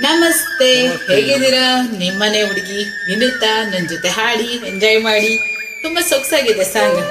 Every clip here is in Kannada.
ನಮಸ್ತೆ, ಹೇಗಿದ್ದೀರಾ? ನಿಮ್ಮನೆ ಹುಡುಗಿ ವಿನುತಾ ನನ್ನ ಜೊತೆ ಹಾಡಿ ಎಂಜಾಯ್ ಮಾಡಿ. ತುಂಬಾ ಸೊಗಸಾಗಿದೆ song.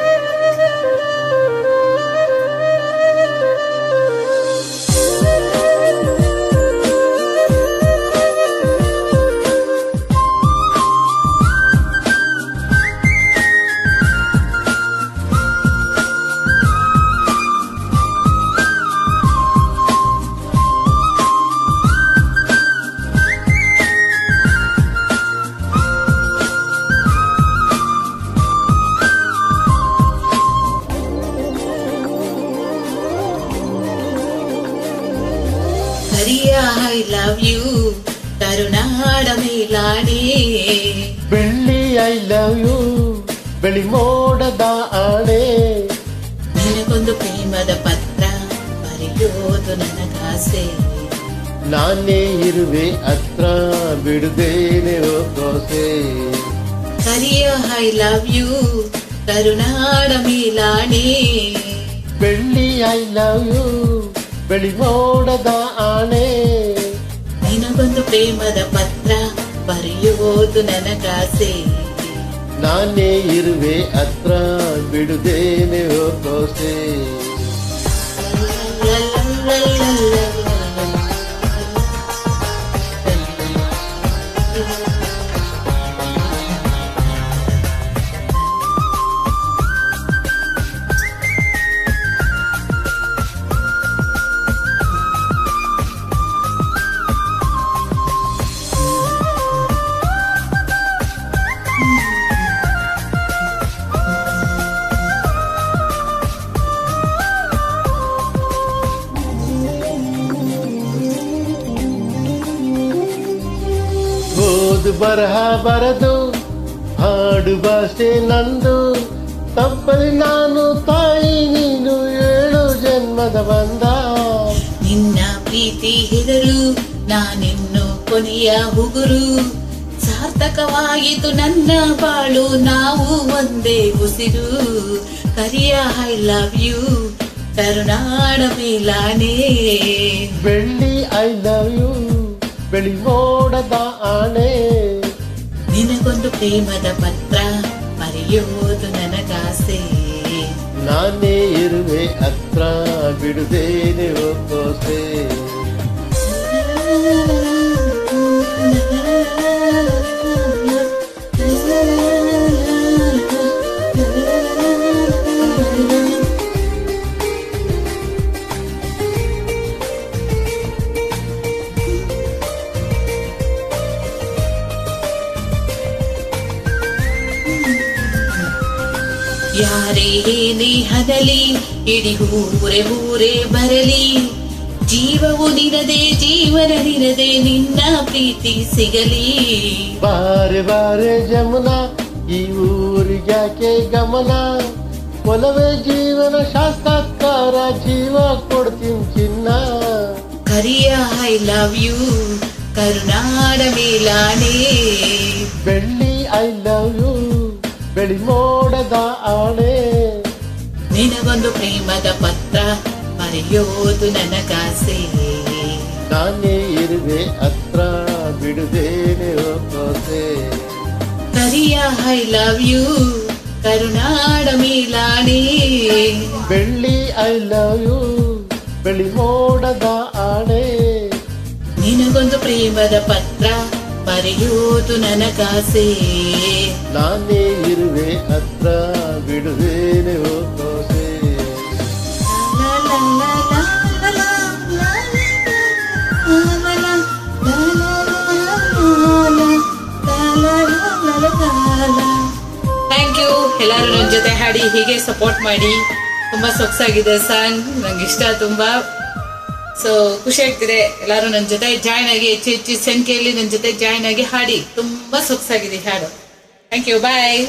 Kariya I love you ಕರುನಾಡ ಮೇಲಾನೆ, ಬೆಳ್ಳಿ ಐ ಲವ್ ಯು ಬೆಳಿ ಮೋಡದ ಆಣೆ, ನಿನಗೊಂದು ಪ್ರೇಮದ ಪತ್ರ ಬರೆಯೋದು ನನಗಾಸೆ, ನಾನೇ ಇರುವೆ ಹತ್ರ ಬಿಡುದೇನೆ ದೋಸೆ. ಕರಿಯ ಐ ಲವ್ ಯು ಕರುನಾಡ ಮೇಲಾನೆ, ಬೆಳ್ಳಿ ಐ ಲವ್ ಯು ಬೆಳಿ ಮೋಡದ ಆಣೆ, ನಿನಗೊಂದು ಪ್ರೇಮದ ಪತ್ರ ಬರೆಯೋದು ನನಗಾಸೆ, ನಾನೇ ಇರುವೆ ಹತ್ರ ಬಿಡುದೇನೆ ದೋಸೆ. ಓದು ಬರಹ ಬರದು ಹಾಡು ಭಾಷೆ ನಂದು, ತಪ್ಪಲಿ ನಾನು ತಾಯಿ ನೀನು 7 ಜನ್ಮದ ಬಂದ. ನಿನ್ನ ಪ್ರೀತಿ ಹೆದರು ನಾನಿನ್ನು ಕೊನೆಯ ಹುಗುರು, ಸಾರ್ಥಕವಾಯಿತು ನನ್ನ ಬಾಳು ನಾವು ಒಂದೇ ಉಸಿರು. ಕರಿಯ ಐ ಲವ್ ಯು ಕರುನಾಡ ಮೇಲಾನೆ, ಬೆಳ್ಳಿ ಐ ಲವ್ ಯು ಬೆಳಿ ಮೋಡದ ಆಣೆ, ನಿನಗೊಂದು ಪ್ರೇಮದ ಪತ್ರ ಬರೆಯೋದು ನನಗಾಸೆ, ನಾನೇ ಇರುವೆ ಹತ್ರ ಬಿಡುದೇನೆ ದೋಸೆ. ಯಾರೇ ಏನೇ ಹದಲಿ ಇಡೀ ಊರೇ ಊರೇ ಬರಲಿ, ಜೀವವು ನಿನದೆ ಜೀವನ ನಿನದೆ ನಿನ್ನ ಪ್ರೀತಿ ಸಿಗಲಿ. ಬಾರೆ ಬಾರೆ ಜಮುನಾ ಈ ಊರಿಗ್ಯಾಕೆ ಗಮನ, ಒಲವೇ ಜೀವನ ಶಾಸ್ತ್ರಕಾರ ಜೀವ ಕೊಡ್ತೀನಿ ಚಿನ್ನ. ಕರಿಯ ಐ ಲವ್ ಯು ಕರುನಾಡ ಮೇಲಾನೆ, ಬೆಳ್ಳಿ ಐ ಲವ್ ಯು ಬೆಳಿ ಮೋಡದ ಆಣೆ, ನಿನಗೊಂದು ಪ್ರೇಮದ ಪತ್ರ ಬರೆಯೋದು ನನಗಾಸೆ, ನಾನೇ ಇರುವೆ ಹತ್ರ ಬಿಡುದೇನೆ ದೋಸೆ. ಕರಿಯ ಐ ಲವ್ ಯು ಕರುನಾಡ ಮೇಲಾನೆ, ಬೆಳ್ಳಿ ಐ ಲವ್ ಯು ಬೆಳಿ ಮೋಡದ ಆಣೆ, ನಿನಗೊಂದು ಪ್ರೇಮದ ಪತ್ರ ಬರೆಯೋದು ನನಗಾಸೆ, ನಾನೇ ಇರುವೆ ಹತ್ರ ಬಿಡುದೇನೆ ದೋಸೆ. Thank you. ಎಲ್ಲರೂ ನನ್ನ ಜೊತೆ ಹಾಡಿ ಹೀಗೆ ಸಪೋರ್ಟ್ ಮಾಡಿ. ತುಂಬಾ ಸೊಗಸಾಗಿದೆ ಸಾಂಗ್, ನಂಗೆ ಇಷ್ಟ ತುಂಬಾ. ಸೊ ಖುಷಿ ಆಗ್ತಿದೆ. ಎಲ್ಲರೂ ನನ್ನ ಜೊತೆ ಜಾಯ್ನ್ ಆಗಿ ಹೆಚ್ಚು ಸಂಖ್ಯೆಯಲ್ಲಿ ನನ್ನ ಜೊತೆ ಜಾಯ್ನ್ ಆಗಿ ಹಾಡಿ. ತುಂಬಾ ಸೊಗಸಾಗಿದೆ ಹಾಡು. Thank you, bye.